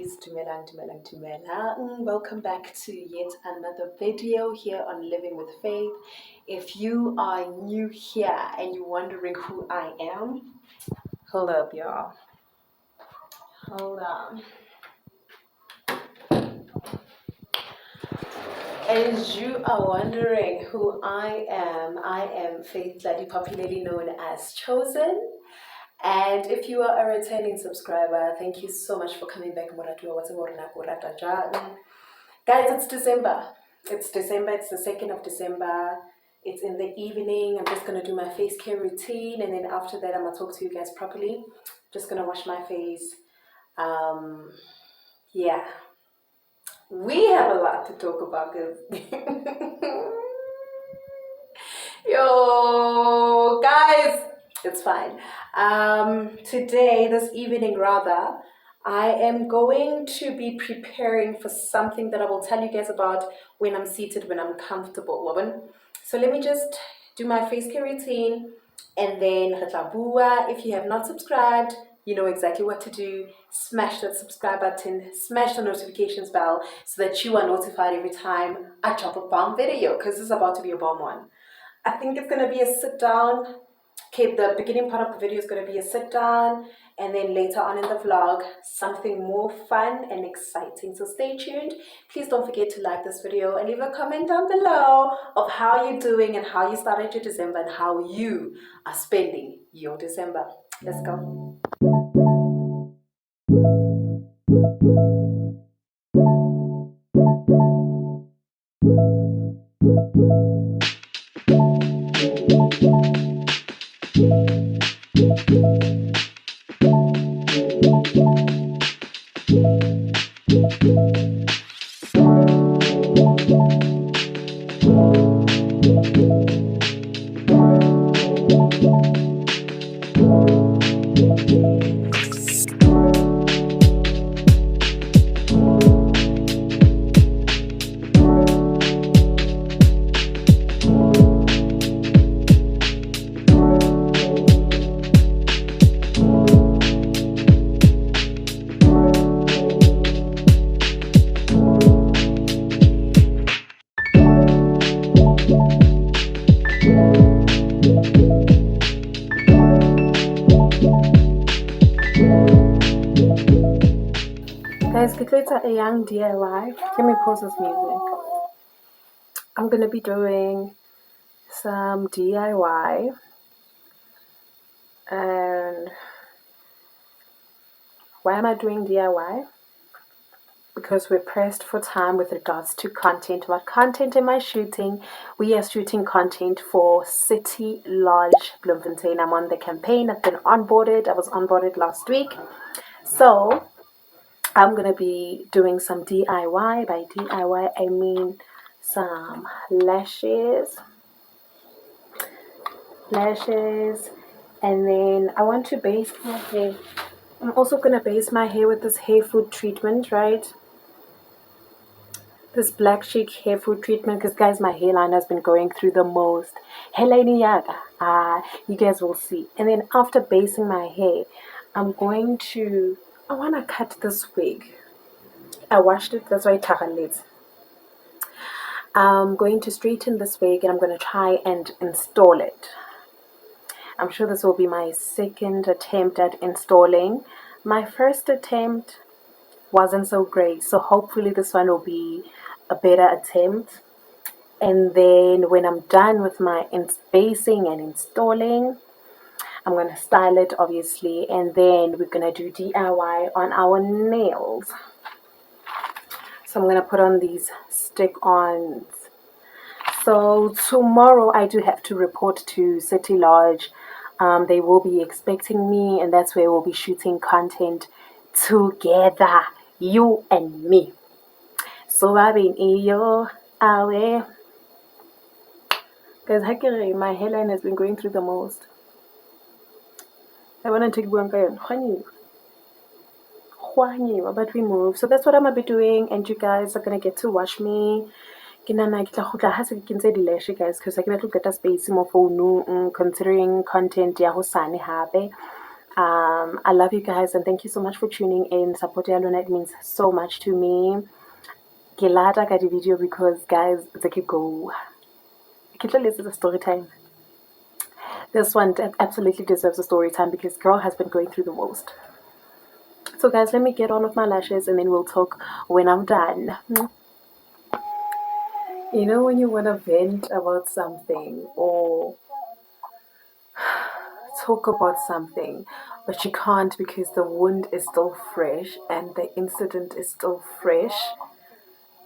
guys, welcome back to yet another video here on Living with Faith. If you are new here and you're wondering who I am, hold up y'all, hold on. As you are wondering who I am Faith Tlali, popularly known as Chosen. And if you are a returning subscriber, thank you so much for coming back. Guys, it's December. It's the 2nd of December. It's in the evening. I'm just going to do my face care routine. And then after that, I'm going to talk to you guys properly. Just going to wash my face. Yeah. We have a lot to talk about, guys. Yo, guys. It's fine. This evening rather, I am going to be preparing for something that I will tell you guys about when I'm seated, when I'm comfortable. Woman. So let me just do my face care routine and then if you have not subscribed, you know exactly what to do. Smash that subscribe button, smash the notifications bell so that you are notified every time I drop a bomb video, because this is about to be a bomb one. I think it's going to be a sit down. Okay, the beginning part of the video is going to be a sit down, and then later on in the vlog, something more fun and exciting. So stay tuned. Please don't forget to like this video and leave a comment down below of how you're doing and how you started your December and how you are spending your December. Let's go. Guys, it's a young DIY. Let me pause this music. I'm going to be doing some DIY. And why am I doing DIY? Because we're pressed for time with regards to content. What content am I shooting? We are shooting content for City Lodge Bloemfontein. I'm on the campaign. I've been onboarded. I was onboarded last week. So I'm going to be doing some DIY. By DIY, I mean some lashes, and then I want to base my hair. I'm also going to base my hair with this hair food treatment, right? This Black Chic hair food treatment, because guys, my hairline has been going through the most. You guys will see. And then after basing my hair, I want to cut this wig. I washed it, that's why it's lit. I'm going to straighten this wig and I'm going to try and install it. I'm sure this will be my second attempt at installing. My first attempt wasn't so great, so hopefully this one will be a better attempt. And then when I'm done with my basing and installing, I'm going to style it, obviously, and then we're going to do DIY on our nails. So I'm going to put on these stick-ons. So tomorrow I do have to report to City Lodge. They will be expecting me, and that's where we'll be shooting content together, you and me. So I've been guys, my hairline has been going through the most. I want to take one but we move. So that's what I'm gonna be doing, and you guys are gonna get to watch me. Guys, because I cannot get a space more phone considering content ya hosane habe. I love you guys and thank you so much for tuning in. Support ya lona, it means so much to me. Ke lata ka di video because guys, it's like go. This is a story time. This one absolutely deserves a story time because girl has been going through the most. So guys, let me get on with my lashes and then we'll talk when I'm done. You know when you want to vent about something or talk about something, but you can't because the wound is still fresh and the incident is still fresh?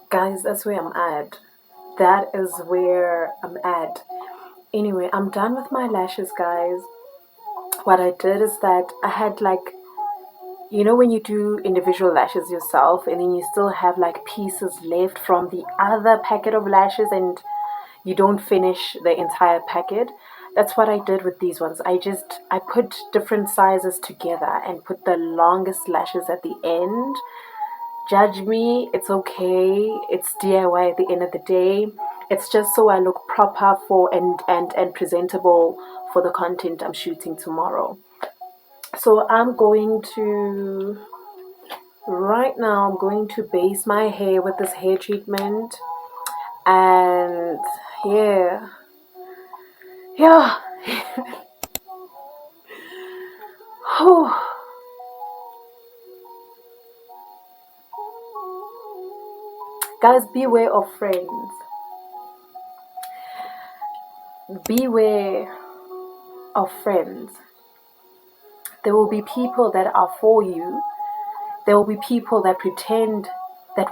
Guys, that's where I'm at. That is where I'm at. Anyway, I'm done with my lashes, guys. What I did is that I had like, you know when you do individual lashes yourself and then you still have like pieces left from the other packet of lashes and you don't finish the entire packet? That's what I did with these ones. I put different sizes together and put the longest lashes at the end. Judge me, it's okay. It's DIY at the end of the day. It's just so I look proper for and presentable for the content I'm shooting tomorrow. So right now I'm going to base my hair with this hair treatment. And yeah. Guys, beware of friends. Beware of friends. There will be people that are for you. There will be people that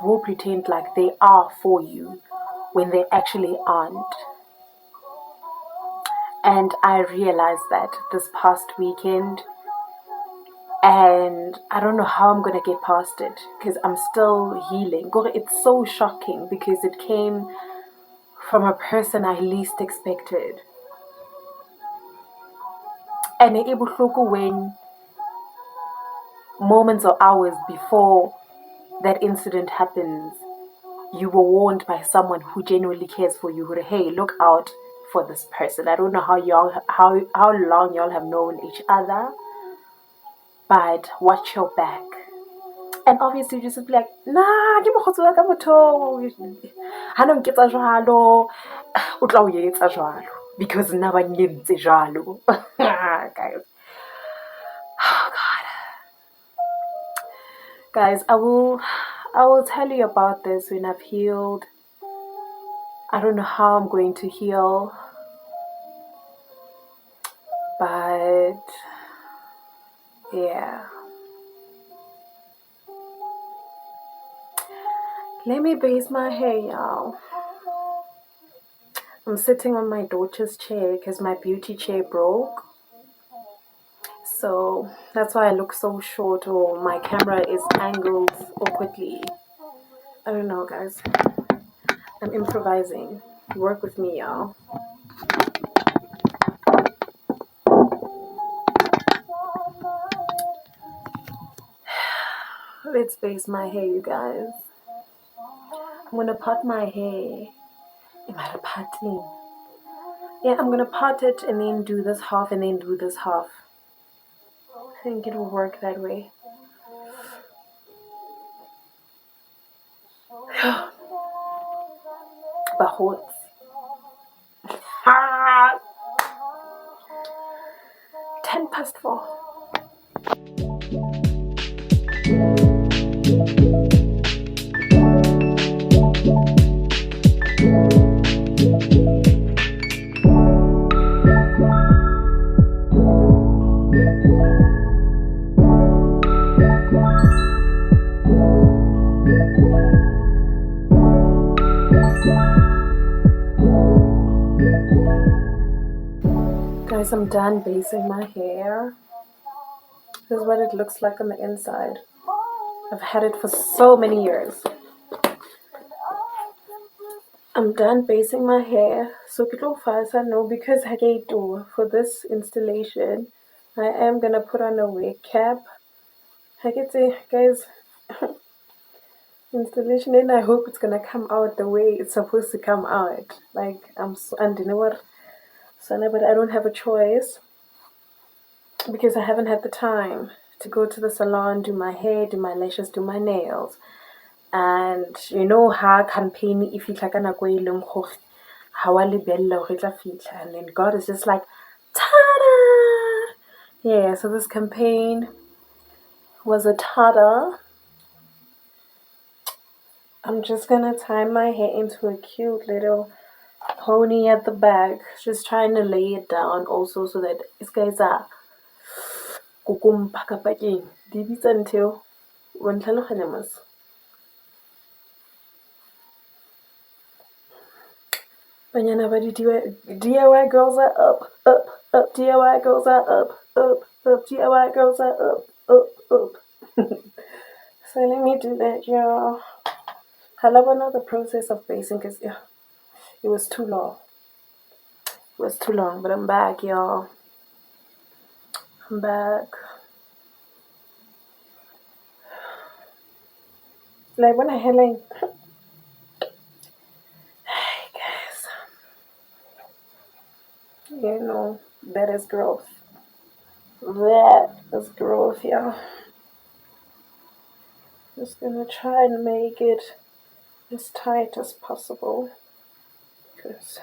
will pretend like they are for you when they actually aren't. And I realized that this past weekend, and I don't know how I'm gonna get past it because I'm still healing. It's so shocking because it came from a person I least expected. And it when moments or hours before that incident happens, you were warned by someone who genuinely cares for you. Who, hey, look out for this person. I don't know how long y'all have known each other, but watch your back. And obviously you just be like, nah, ke mokgotsi wa ka motho. Ha no nketsa jwalo, o tla o etsa jwalo because nna ba nyentse jwalo. Guys. Oh god. Guys, I will tell you about this when I've healed. I don't know how I'm going to heal, but yeah. Let me base my hair, y'all. I'm sitting on my daughter's chair because my beauty chair broke. So that's why I look so short or my camera is angled awkwardly. I don't know, guys. I'm improvising. Work with me, y'all. Let's base my hair, you guys. I'm gonna part my hair. Am I parting? Yeah, I'm gonna part it and then do this half and then do this half. I think it will work that way. Bahut. 4:10. Guys, I'm done basing my hair. This is what it looks like on the inside. I've had it for so many years. I'm done basing my hair. So I know because I get to for this installation, I am gonna put on a wig cap. I get to guys installation and I hope it's gonna come out the way it's supposed to come out. Like I'm so and you know what? So but I don't have a choice. because I haven't had the time to go to the salon, do my hair, do my lashes, do my nails. And you know how campaign if you like an how I and then God is just like ta-da! Yeah, so this campaign was a ta-da. I'm just gonna tie my hair into a cute little pony at the back, just trying to lay it down also so that it's guys are kukumpa kapakeng di bitsa until wa ntlhaloganya mos. Banyana ba DIY girls are up, up, up. DIY girls are up, up, up. DIY girls are up, up, up. So let me do that, y'all. I love another process of basing because it was too long. It was too long, but I'm back, y'all. I'm back. Like when I had like, hey guys, you know, that is growth. That is growth, y'all. Just gonna try and make it as tight as possible. Because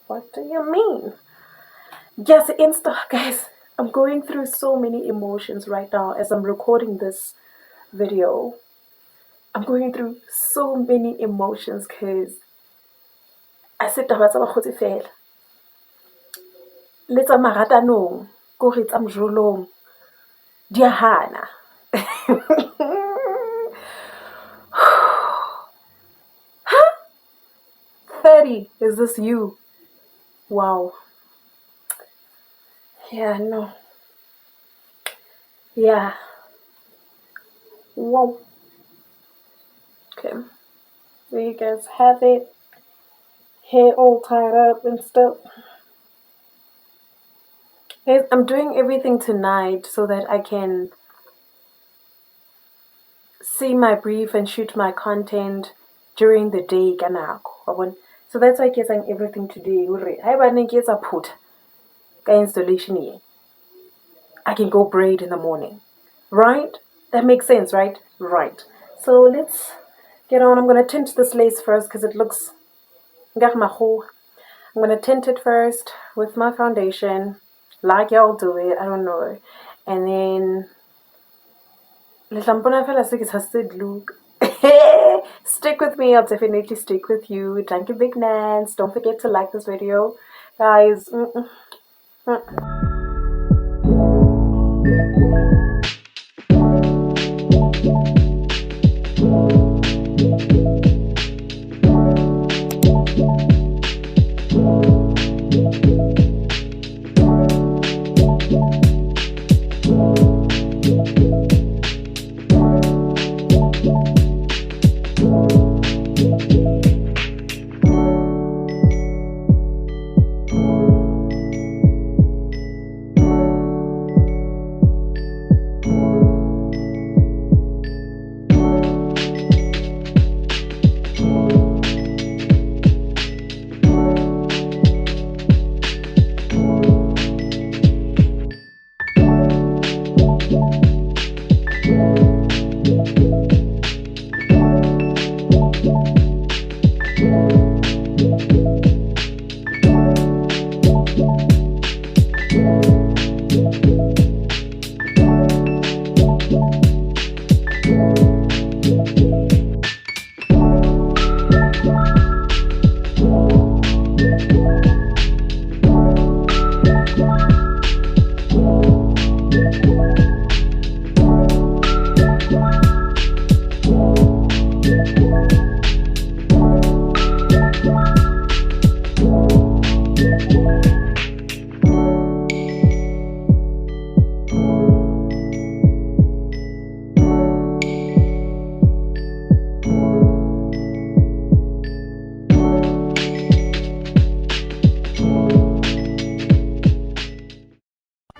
what do you mean? Yes, Insta, guys. I'm going through so many emotions right now as I'm recording this video. I'm going through so many emotions because I said taba tsa bakgotsi fela. Le tsa maratanong, ko re tsa mjolong, di a hana. 30, is this you? Wow. Yeah, no. Yeah. Wow. Okay. There you guys have it. Hair all tied up and stuff. Guys, I'm doing everything tonight so that I can see my brief and shoot my content during the day. So that's why I'm getting everything today. I put installation here. I can go braid in the morning. Right? That makes sense, right? Right. So let's get on. I'm going to tint this lace first because it looks... I'm going to tint it first with my foundation. Like y'all do it. I don't know. And then... look. Stick with me. I'll definitely stick with you. Thank you, big Nance. Don't forget to like this video. Guys...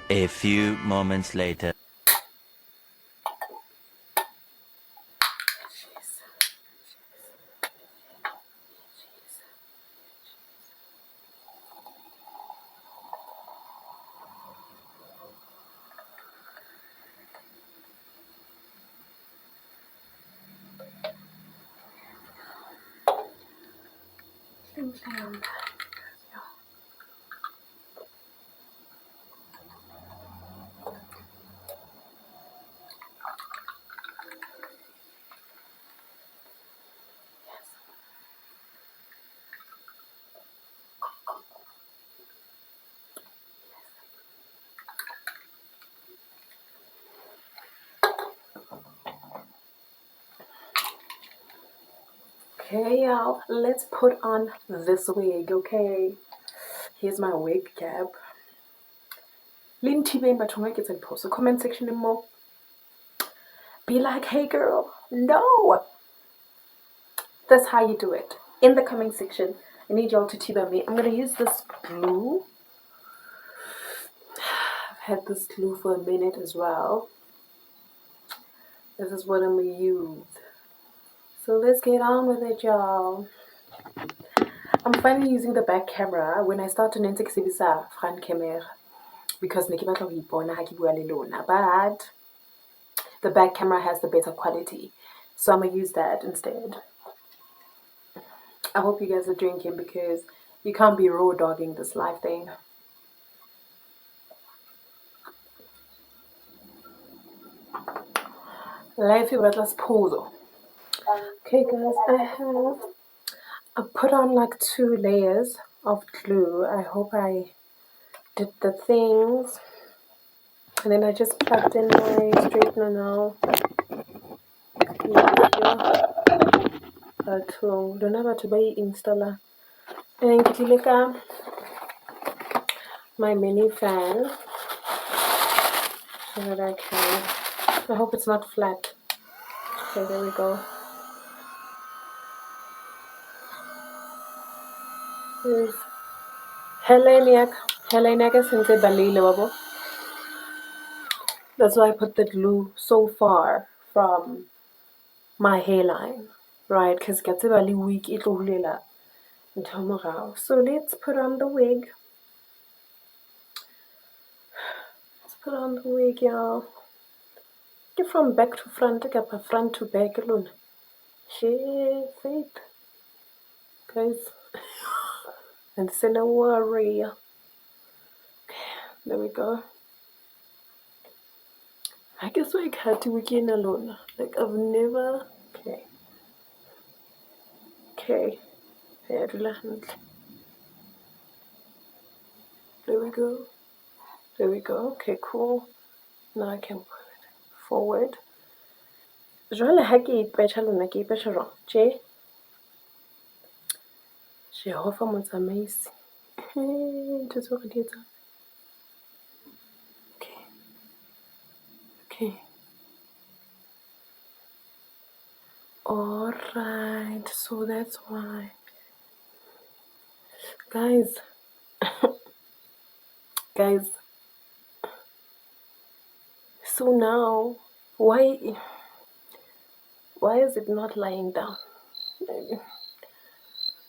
A few moments later. Okay, y'all, let's put on this wig, okay? Here's my wig cap. Post a comment section and more. Be like, hey girl, no! That's how you do it. In the comment section, I need y'all to tiba me. I'm gonna use this glue. I've had this glue for a minute as well. This is what I'm gonna use. So let's get on with it, y'all. I'm finally using the back camera when I start to nensexibisa front camera because but the back camera has the better quality, so I'm gonna use that instead. I hope you guys are drinking because you can't be raw dogging this live thing. Life is polo. Okay guys, I put on like 2 layers of glue. I hope I did the things. And then I just plugged in my straightener now. Don't have to buy installer. And click my mini fan so that I can. I hope it's not flat. Okay, there we go. Heleniak since balile. That's why I put the glue so far from my hairline, right? Because it's really weak. So let's put on the wig. Let's put on the wig, y'all. Get from back to front, front to back alone. Shit, faith. Guys. And say no worry. Okay, there we go. I guess I had to weekend alone. Like I've never. Okay. Okay. Yeah, there we go. There we go. Okay, cool. Now I can put it forward. Jwale ha ke ipetjha lona ke ipetjha jwang? Tje. Jehova motsamaisi. Ntho tseo re di etsang. Okay. Okay. Alright, so that's why. Guys. Guys. So now, why is it not lying down?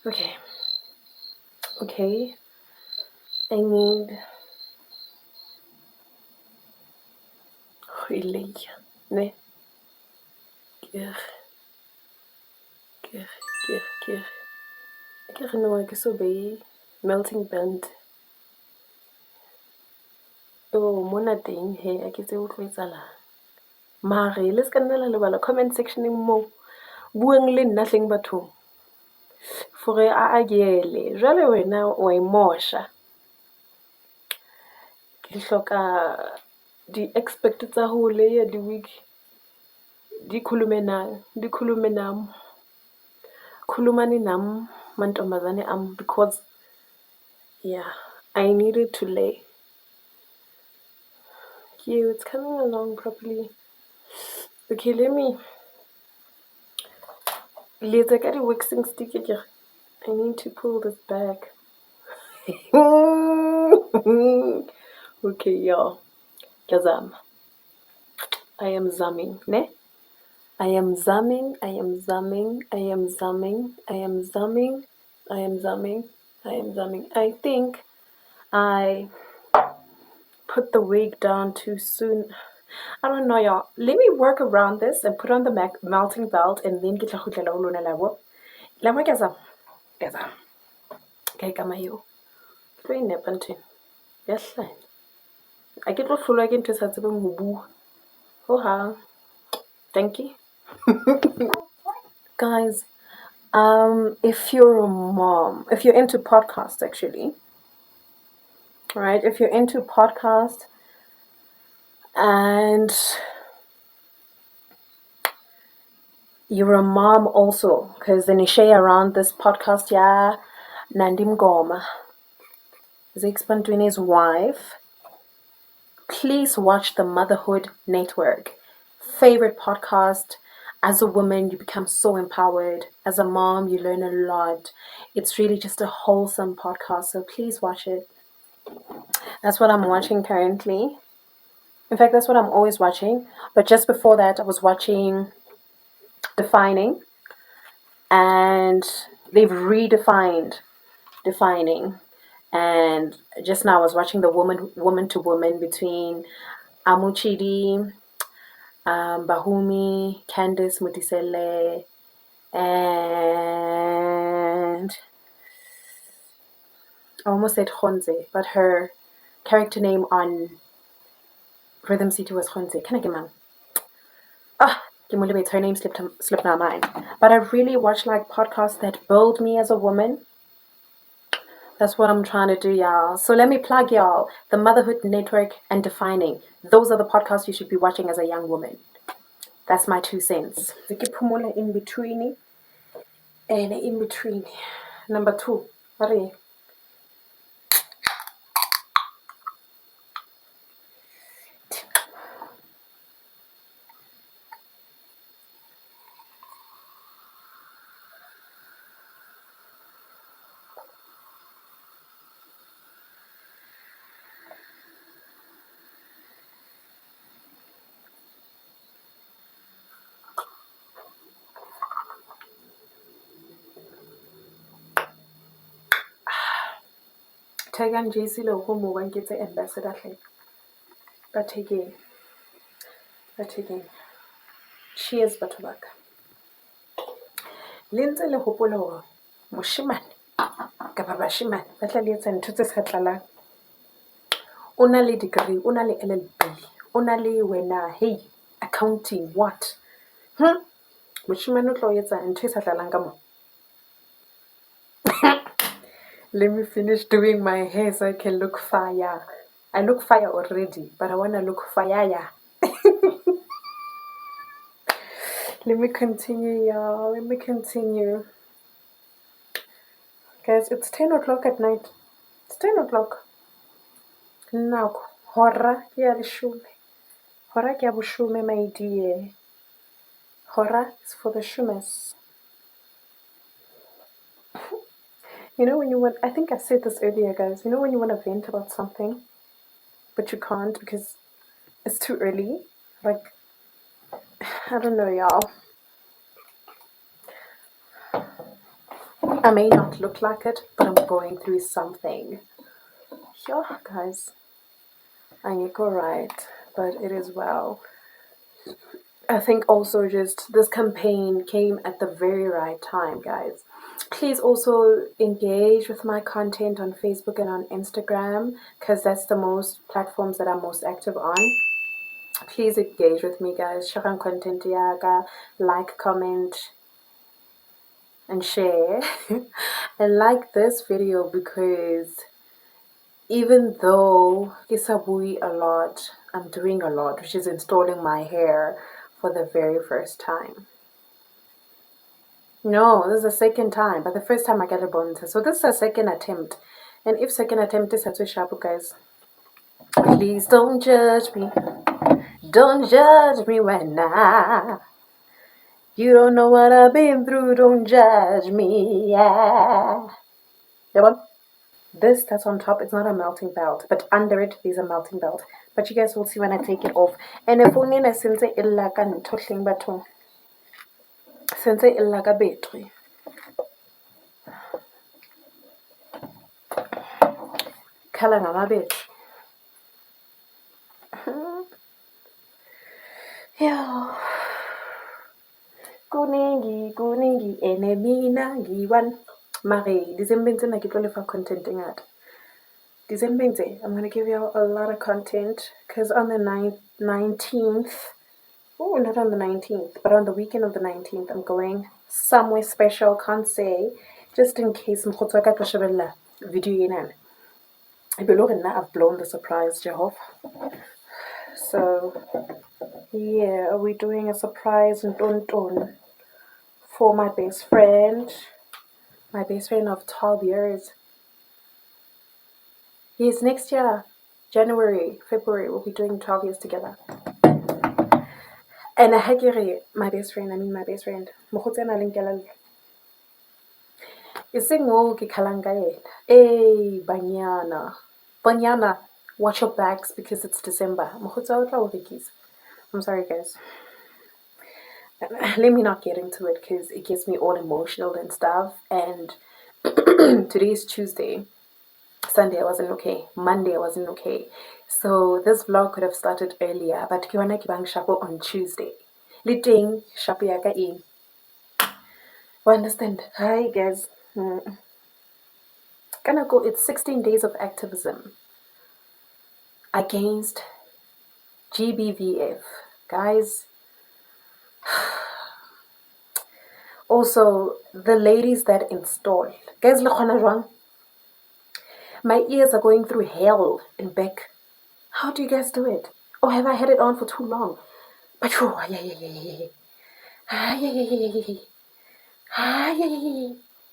Okay. Okay. I need relay. Ne? Ke no ke so be melting band. Oh, mona teng he a ke tse o tlo etsalang. Mare le ska nna la lebala comment section mo bueng le nna hleng bathong. Fore a agele. Jwale wena wa imosha. Ke hloka di expect tsa ho layer di week. Dikhulume khulumani nam mantombazane am because yeah, I needed to lay. Yeah, it's coming along properly. Okay, let me let's get a waxing stick here. I need to pull this back. Okay, y'all. Kazam. I am zamming, ne? I am zamming. I think I put the wig down too soon. I don't know, y'all. Let me work around this and put on the melting belt and then get la labo. Labo kazam. Ka ikama eo. Ke tlo inepa nthwena. Ya hlanya. A ke tlo hlolwa ke ntho e sa tsebeng ho bua. Hohang. Thank you. Guys, if you're a mom, if you're into podcasts actually, right? If you're into podcasts and you're a mom also, because then you share around this podcast, yeah, Nandim Goma, Zixpan Twini's wife. Please watch the Motherhood Network. Favorite podcast. As a woman, you become so empowered. As a mom, you learn a lot. It's really just a wholesome podcast, so please watch it. That's what I'm watching currently. In fact, that's what I'm always watching. But just before that, I was watching Defining, and they've redefined defining. And just now, I was watching the woman to woman between Amuchidi, Bahumi, Candice Mutisele, and I almost said Khonze, but her character name on Rhythm City was Khonze. Can I get man? Her name slipped my mind. But I really watch like podcasts that build me as a woman. That's what I'm trying to do, y'all. So let me plug y'all. The Motherhood Network and Defining. Those are the podcasts you should be watching as a young woman. That's my 2 cents. In between. And in between. Number 2. Hurry. Tagan JC lo go mo ban ke tse ambassador hle. But again. Cheers batho baka. Le ntse le hopola hore moshemane kapa bashemane ba tla le etsa ntho tse sa tlalang. O na le degree, o na le LLB, o na le wena, hey, accounting, what? Moshemane o tla o etsa ntho e sa tlalang ka mo. Let me finish doing my hair so I can look fire. I look fire already, but I want to look fire. Let me continue, y'all. Let me continue. Guys, it's 10 o'clock at night. It's 10 o'clock. Now, hora ke ya leshome. Hora ke ya boshome, my dear. Hora is for the shumes. You know when you want, I think I said this earlier, guys. You know when you want to vent about something, but you can't because it's too early? Like, I don't know, y'all. I may not look like it, but I'm going through something. Yeah, guys. I ain't alright, but it is well. I think also just this campaign came at the very right time, guys. Please also engage with my content on Facebook and on Instagram because that's the most platforms that I'm most active on. Please engage with me, guys. Share content yaga, like, comment, and share. And like this video because even though Kisabui a lot, I'm doing a lot, which is installing my hair for the very first time. No, this is the second time, but the first time I got a bonus. So this is a second attempt. And if second attempt is such a sharp, guys, please don't judge me. Don't judge me when you don't know what I've been through. Don't judge me. Yeah. This that's on top, it's not a melting belt, but under it there's a melting belt. But you guys will see when I take it off. And if only na sense illa ka nthohleng bathong. Sense illa ka battery. Khala ngama battery. Yeah. Kuningi, enemina, ngiwan. Mare, December I get only for content in it. December I'm gonna give you a lot of content because on the 19th, oh, not on the 19th, but on the weekend of the 19th, I'm going somewhere special. Can't say, just in case mkhotsi wa ka tlo shebella video ena. I've blown the surprise, Jehovah. So yeah, we're doing a surprise and don't for my best friend of 12 years. Yes, next year, January, February, we'll be doing 12 years together. And my best friend, Mokgotsi a nang le kelello. E seng moo ke khalang ka yena. Hey, Banyana, watch your bags because it's December. Mokgotsi wa o tla o rekisa. I'm sorry, guys. Let me not get into it because it gets me all emotional and stuff. And today is Tuesday. Sunday I wasn't okay. Monday I wasn't okay. So this vlog could have started earlier, but ke wana ke bang shapo on Tuesday. Le teng shapo ya ka eng. You understand? Hi guys. It's 16 days of activism against GBVF. Guys, also the ladies that install. Guys, le khona jwang? My ears are going through hell and back. How do you guys do it? Or have I had it on for too long? But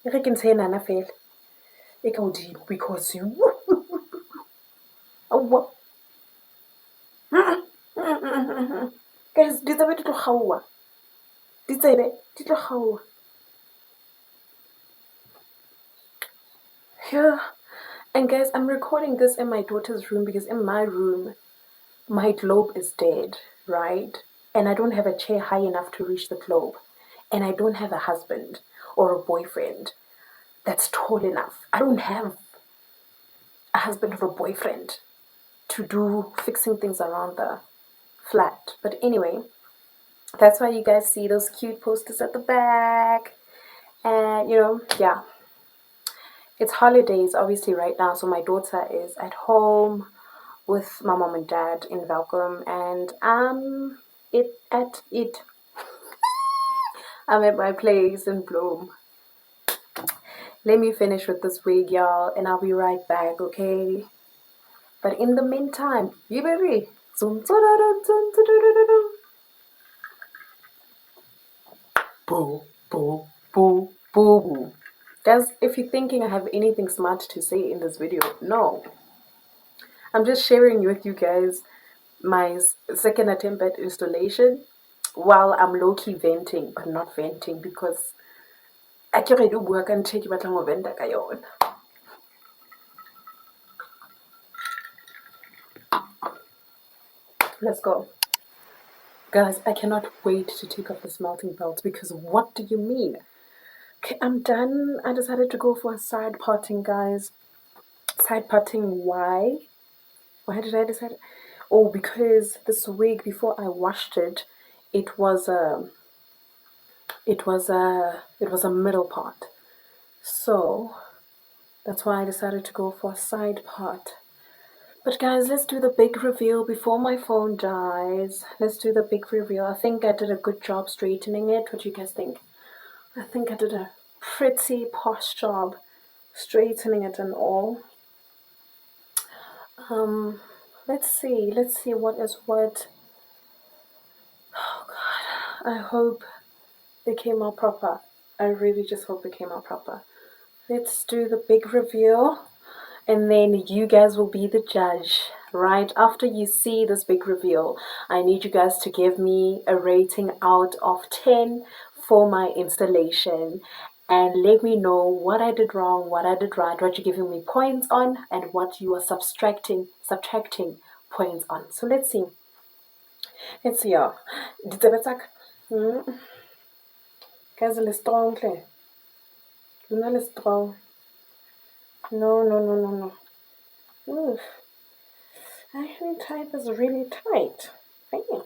I can say nana fail. Because you. Oh, guys, di tsabe di tlo gaua. Di tsebe di tlo gaua. Yeah. And guys, I'm recording this in my daughter's room because in my room, my globe is dead, right? And I don't have a chair high enough to reach the globe. And I don't have a husband or a boyfriend that's tall enough. I don't have a husband or a boyfriend to do fixing things around the flat. But anyway, that's why you guys see those cute posters at the back. And yeah. It's holidays, obviously, right now, so my daughter is at home with my mom and dad in Welcome, and I'm I'm at my place in Bloom. Let me finish with this wig, y'all, and I'll be right back, okay? But in the meantime, you baby. Boo, boo, boo, boo. Guys, if you're thinking I have anything smart to say in this video, no. I'm just sharing with you guys my second attempt at installation while I'm low-key venting, but not venting because I can't do work and take you vent ka yona. Let's go. Guys, I cannot wait to take off this melting belt because what do you mean? Okay, I'm done. I decided to go for a side parting, guys. Side parting, why? Why did I decide? Oh, because this wig, before I washed it, it was a middle part. So that's why I decided to go for a side part. But guys, let's do the big reveal before my phone dies. Let's do the big reveal. I think I did a good job straightening it. What do you guys think? I think I did a pretty posh job straightening it and all. Let's see what is what. Oh god, I hope it came out proper. I really just hope it came out proper. Let's do the big reveal. And then you guys will be the judge. Right after you see this big reveal, I need you guys to give me a rating out of 10 for my installation. And let me know what I did wrong, what I did right, what you're giving me points on, and what you are subtracting points on. So let's see. Let's see, y'all. Guys, let's strong. Let's strong. No. Oof. Actually, type is really tight. Damn.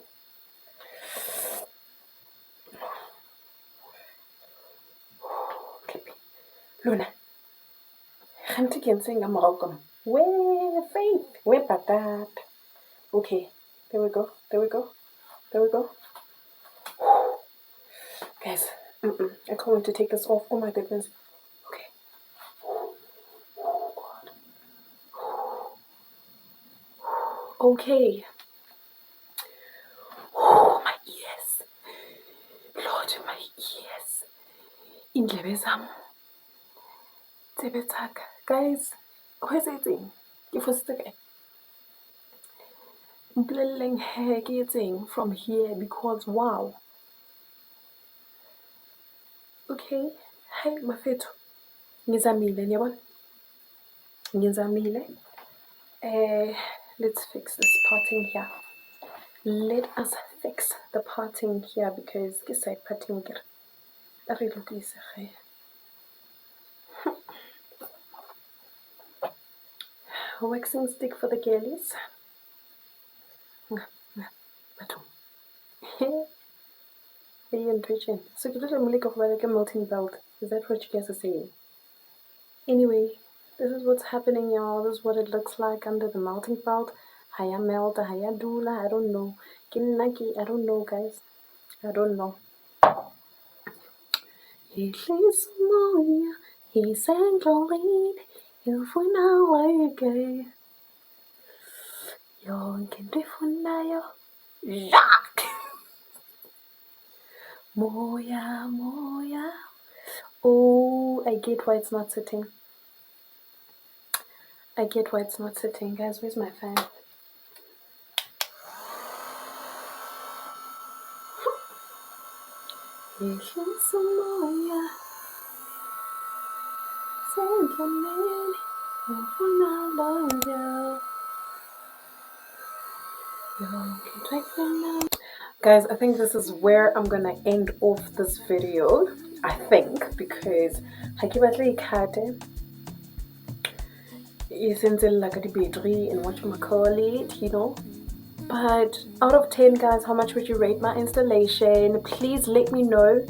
Luna, Kanti ke ntse nga morao ka mo. Where faith, where patata. Okay, there we go, there we go, there we go. Guys, I can't wait to take this off. Oh my goodness. Okay. Oh God. Okay. Oh my ears. Lord, my ears. Indlebe zam. Tsebe tsaka. Guys, where's it in? Ke fositse kae? Mpolelleng he ke etseng from here because wow. Okay. Hey, mafethu. Ngizamile, ngiyabona? Ngizamile. Let's fix this parting here. Let us fix the parting here because this side parting here. Waxing stick for the girlies. Are you enriching? So you little like a melting belt. Is that what you guys are saying? Anyway, this is what's happening, y'all. This is what it looks like under the melting belt. Haya melt, haya dula, I don't know. Kinnaki, I don't know, guys. I don't know. He's moya, he's angling, you for now again. Yon can do for now. Yuck! Moya, moya. Oh, I get why it's not sitting. I get why it's not sitting. Guys, where's my fan? Guys, I think this is where I'm gonna end off this video. I think because like a battery and what you call it, you know. But out of 10, guys, how much would you rate my installation? Please let me know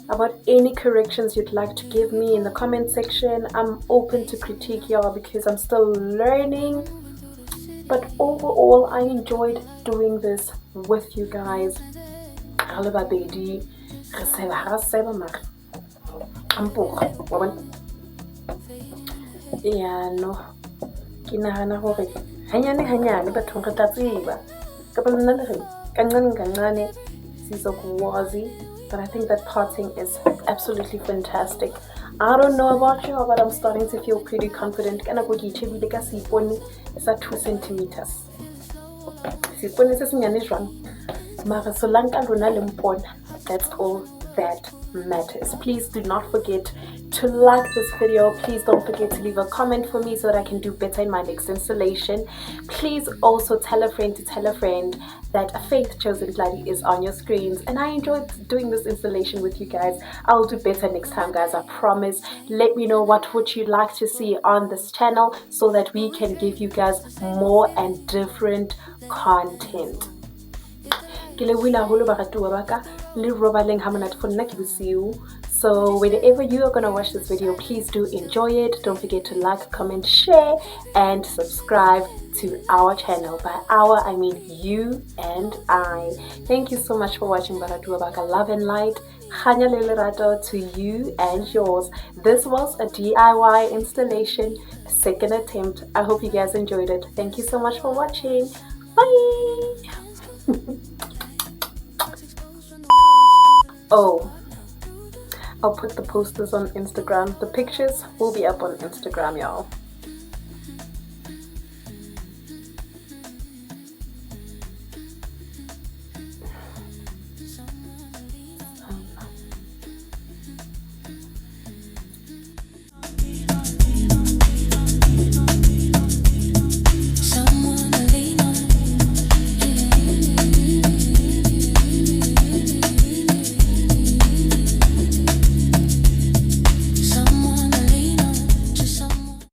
about any corrections you'd like to give me in the comment section. I'm open to critique, y'all, because I'm still learning. But overall, I enjoyed doing this with you guys. Yeah, no. Ke nagana gore hanyane bathong re tla tseba kapa nna le re kancane sizokwazi. But I think that parting is absolutely fantastic. I don't know about you, but I'm starting to feel pretty confident. Kana go ke tshebile ka seipone sa 2 centimeters. Seipone se senyane jwang mara solanka lona le mpona, that's all that matters. Please do not forget to like this video. Please don't forget to leave a comment for me so that I can do better in my next installation. Please also tell a friend to tell a friend that Faith Chosen Tlali is on your screens, and I enjoyed doing this installation with you guys. I'll do better next time, guys, I promise. Let me know what would you like to see on this channel so that we can give you guys more and different content. So whenever you are gonna watch this video, please do enjoy it. Don't forget to like, comment, share, and subscribe to our channel. By our, I mean you and I. Thank you so much for watching Baratuabaka Love and Light. Kganya le Lerato to you and yours. This was a DIY installation, second attempt. I hope you guys enjoyed it. Thank you so much for watching. Bye. Oh, I'll put the posters on Instagram. The pictures will be up on Instagram, y'all.